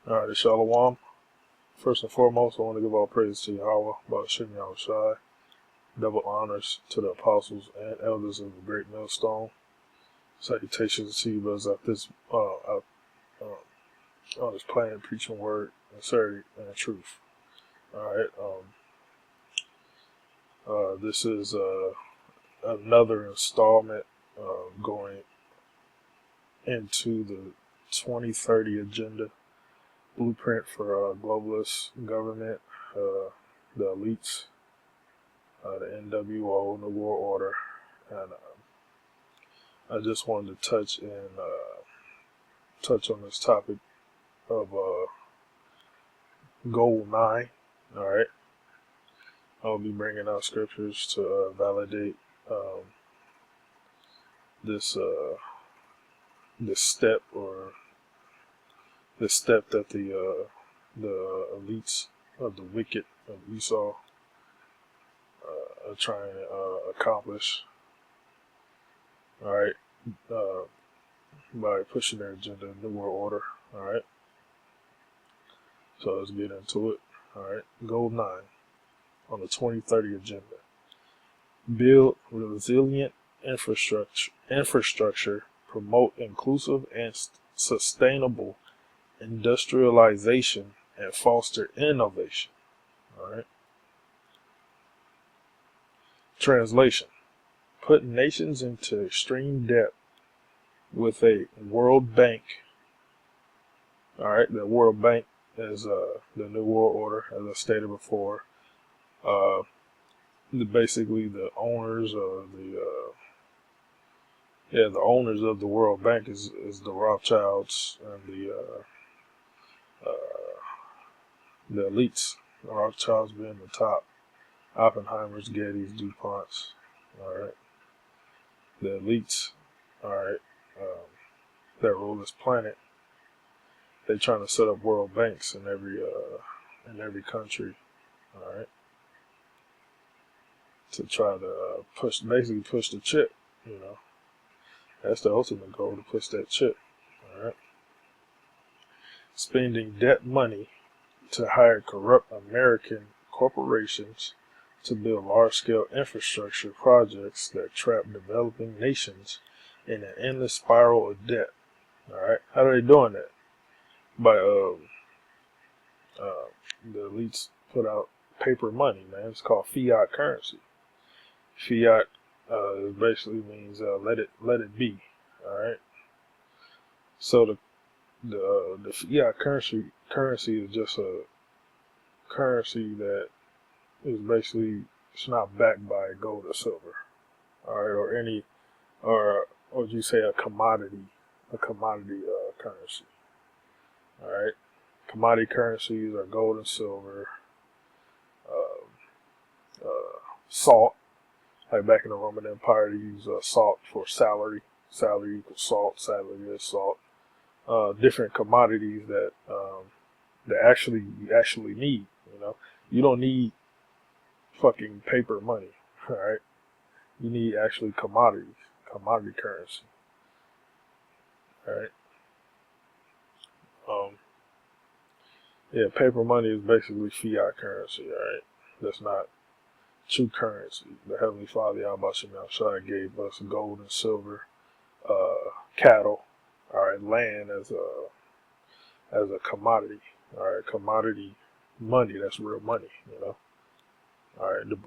Alright, Shalom. First and foremost, I want to give all praise to Yahweh, Ba'ashim Yahushai. Double honors to the apostles and elders of the Great Millstone. Salutations to you brothers out this on this planet preaching word and sincerity and truth. Alright, this is another installment going into the 2030 agenda. Blueprint for globalist government, the elites, the NWO, the World Order, and I just wanted to touch on this topic of Goal 9. All right, I'll be bringing out scriptures to validate this step, or the step that the elites of the wicked of Esau are trying to accomplish. All right, by pushing their agenda in the world order. All right, so let's get into it. All right, Goal 9 on the 2030 agenda: build resilient infrastructure, promote inclusive and sustainable industrialization, and foster innovation. All right. Translation: put nations into extreme debt with a World Bank. All right, the World Bank is the New World Order, as I stated before. Basically, the owners of the owners of the World Bank is the Rothschilds and the elites. The Rothschilds being the top, Oppenheimers, Gettys, DuPonts. All right, the elites. All right, that rule this planet. They're trying to set up world banks in every country. All right, to try to basically push the chip. You know, that's the ultimate goal, to push that chip. All right, spending debt money to hire corrupt American corporations to build large-scale infrastructure projects that trap developing nations in an endless spiral of debt. All right, how are they doing that? By the elites put out paper money, man. It's called fiat currency. Fiat basically means let it be. All right. So the fiat currency is just a currency that is basically, it's not backed by gold or silver. All right, or any, or would you say a commodity currency. All right, commodity currencies are gold and silver, salt. Like back in the Roman Empire, they use salt for salary. Salary equals salt. Salary is salt. Different commodities that you actually need. You know, you don't need fucking paper money. All right, you need actually commodity currency. All right. Yeah, paper money is basically fiat currency. All right, that's not true currency. The Heavenly Father, Yahweh gave us gold and silver, cattle, all right, land as a commodity. All right, commodity money. That's real money. You know. All right, the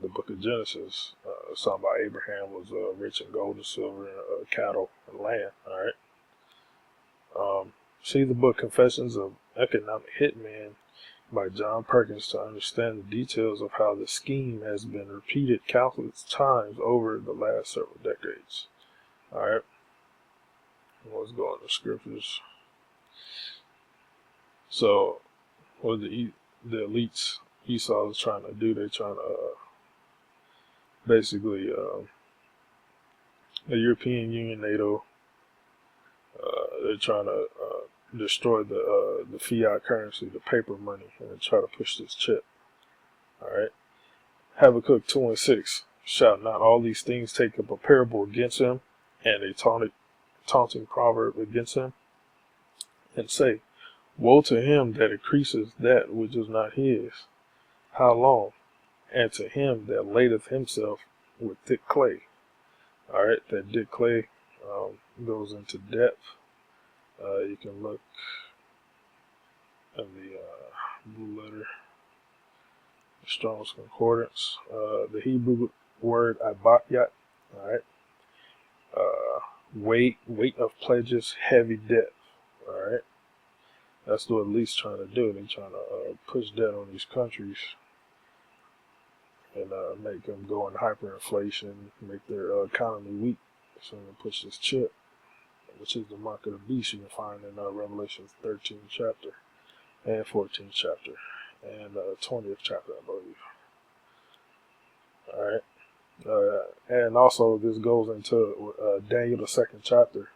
book of Genesis, sung by Abraham, was rich in gold and silver, and cattle and land. All right. See the book Confessions of Economic Hitman by John Perkins to understand the details of how the scheme has been repeated countless times over the last several decades. All right. Let's go on the scriptures. So, what the elites, Esau is trying to do, they're trying to basically the European Union, NATO, they're trying to destroy the fiat currency, the paper money, and try to push this chip. All right. Habakkuk 2:6. Shall not all these things take up a parable against him, and a taunting proverb against him, and say, Woe to him that increases that which is not his. How long? And to him that ladeth himself with thick clay. Alright, that thick clay goes into depth. You can look in the blue letter, Strong's Concordance. The Hebrew word abatyat. Alright. Weight of pledges, heavy debt. Alright. That's what at least trying to do. They're trying to push debt on these countries and make them go in hyperinflation, make their economy weak. So they push this chip, which is the mark of the beast. You can find in Revelation 13th chapter and 14th chapter and 20th chapter, I believe. All right. And also this goes into Daniel the 2nd chapter,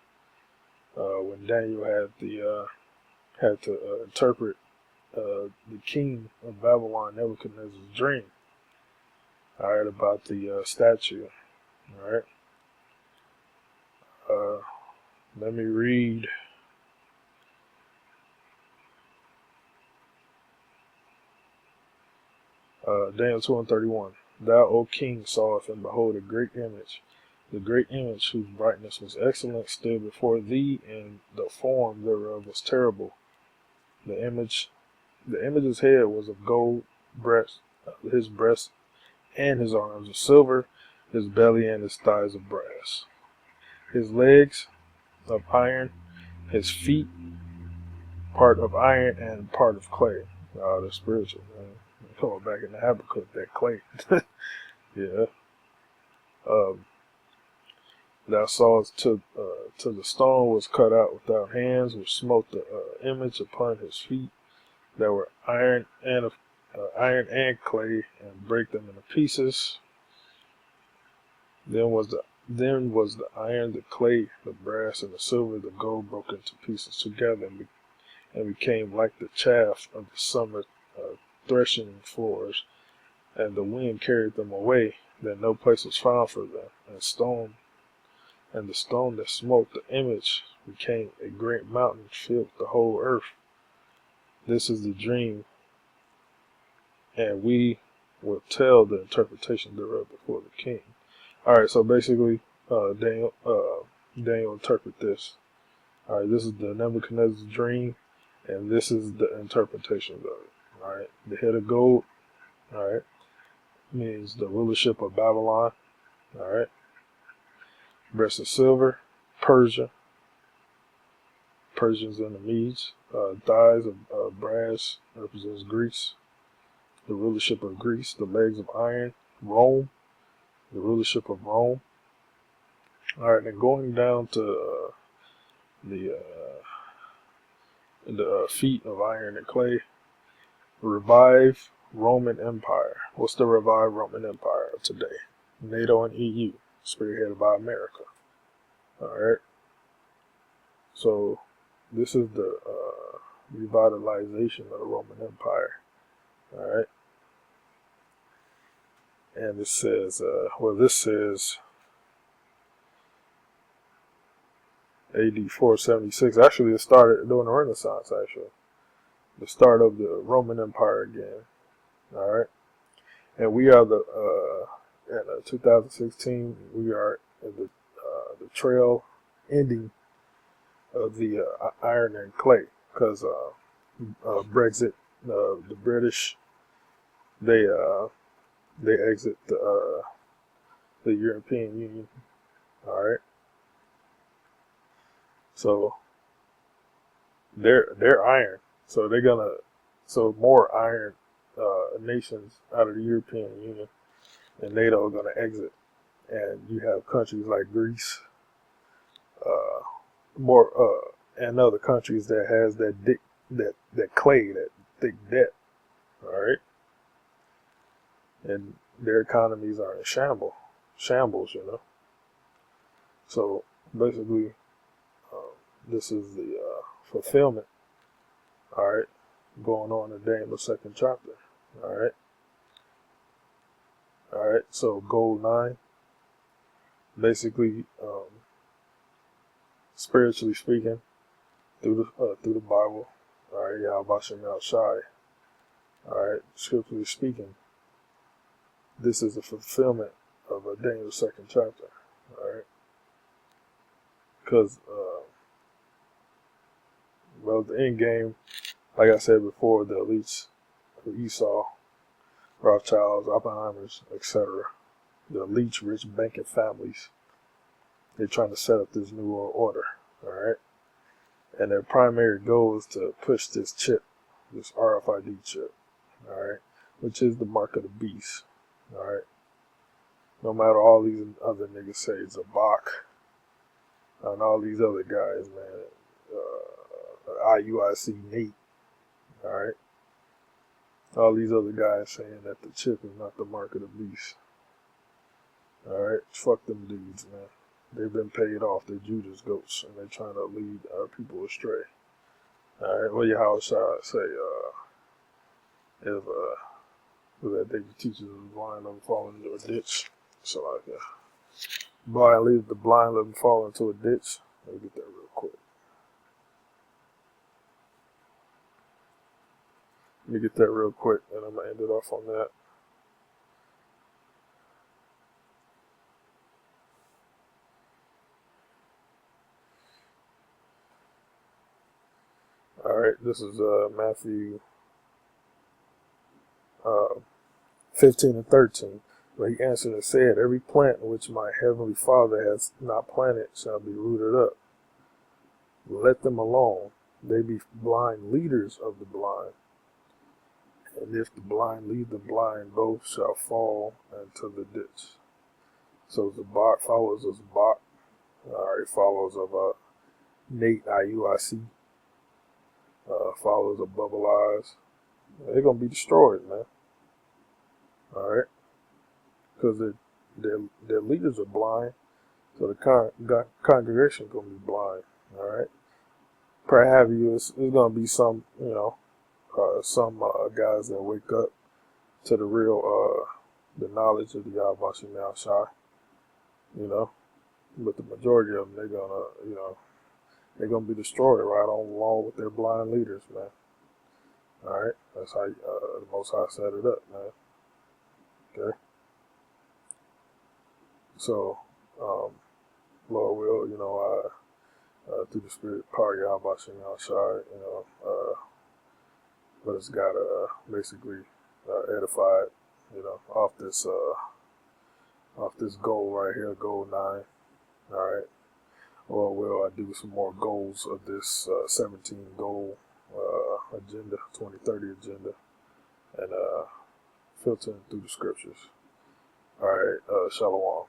when Daniel had to interpret the king of Babylon, Nebuchadnezzar's dream. All right, about the statue. All right. Let me read. Daniel 2:31. Thou, O king, sawest, and behold, a great image. The great image, whose brightness was excellent, stood before thee, and the form thereof was terrible. The image's head was of gold, his breast and his arms of silver, his belly and his thighs of brass, his legs of iron, his feet part of iron and part of clay. Oh, that's spiritual, man. Going back in the Habakkuk, that clay. Yeah. Thou sawest till the stone was cut out without hands, which smote the image upon his feet, that were iron and clay, and break them into pieces. Then was the iron, the clay, the brass, and the silver, the gold broken into pieces together, and became like the chaff of the summer threshing floors, and the wind carried them away, that no place was found for them. And the stone that smote the image became a great mountain, filled the whole earth. This is the dream, and we will tell the interpretation thereof before the king. All right, so basically, Daniel interpret this. All right, this is the Nebuchadnezzar's dream, and this is the interpretation of it. All right, the head of gold, all right, means the rulership of Babylon. All right, breast of silver, Persia, Persians and the Medes. Thighs of brass represents Greece, the rulership of Greece. The legs of iron, Rome, the rulership of Rome. All right, and going down to the feet of iron and clay, revive Roman Empire. What's the revived Roman Empire of today? NATO and EU, spearheaded by America. All right. So this is the revitalization of the Roman Empire. All right. And it says, this says AD 476. Actually, it started during the Renaissance, actually. The start of the Roman Empire again. All right. And we are in 2016, we are at the trail ending of the iron and clay, because Brexit, the British, they exit the European Union. All right. So they're iron. So more iron nations out of the European Union and NATO are going to exit. And you have countries like Greece, and other countries that has that clay, that thick debt. All right. And their economies are in shambles, you know. So basically, this is the fulfillment. All right, going on in Daniel 2nd chapter. All right. So goal 9, basically, spiritually speaking, through the Bible, Alright, Yahweh Shai. Alright, scripturally speaking, this is the fulfillment of Daniel's 2nd chapter. Alright, because, well, the end game, like I said before, the elites, Esau, Rothschilds, Oppenheimers, etc., the elites, rich banking families, they're trying to set up this new world order. Alright, and their primary goal is to push this chip, this RFID chip, alright, which is the mark of the beast, alright. No matter all these other niggas say it's a Bach, and all these other guys, man, IUIC Nate, alright. All these other guys saying that the chip is not the mark of the beast. Alright, fuck them dudes, man. They've been paid off. They're Judas goats, and they're trying to lead our people astray. Alright, well, Yahweh Shai say, if that they teaches the blind, let them fall into a ditch. So like, blind leads the blind, let them fall into a ditch. Let me get that real quick. Let me get that real quick, and I'm gonna end it off on that. Alright, this is Matthew 15 and 13. But he answered and said, every plant which my heavenly Father has not planted shall be rooted up. Let them alone. They be blind leaders of the blind. And if the blind lead the blind, both shall fall into the ditch. So the Bach follows of Bach. Alright, follows of Nate IUIC. Followers of Bubble Eyes. They're going to be destroyed, man. Alright. Because their leaders are blind. So the congregation is going to be blind. Alright. Perhaps it's going to be some, some guys that wake up to the real, the knowledge of the Yahweh Shai. But the majority of them, they're going to, they're going to be destroyed right on along with their blind leaders, man. Alright, that's how the Most High set it up, man. Okay? So, Lord will, through the Spirit, power Yahweh Shai, but it's got basically edified, off this goal right here, goal 9. Alright. Or will I do some more goals of this 17 goal agenda, 2030 agenda, and filtering through the scriptures. Alright, Shalom.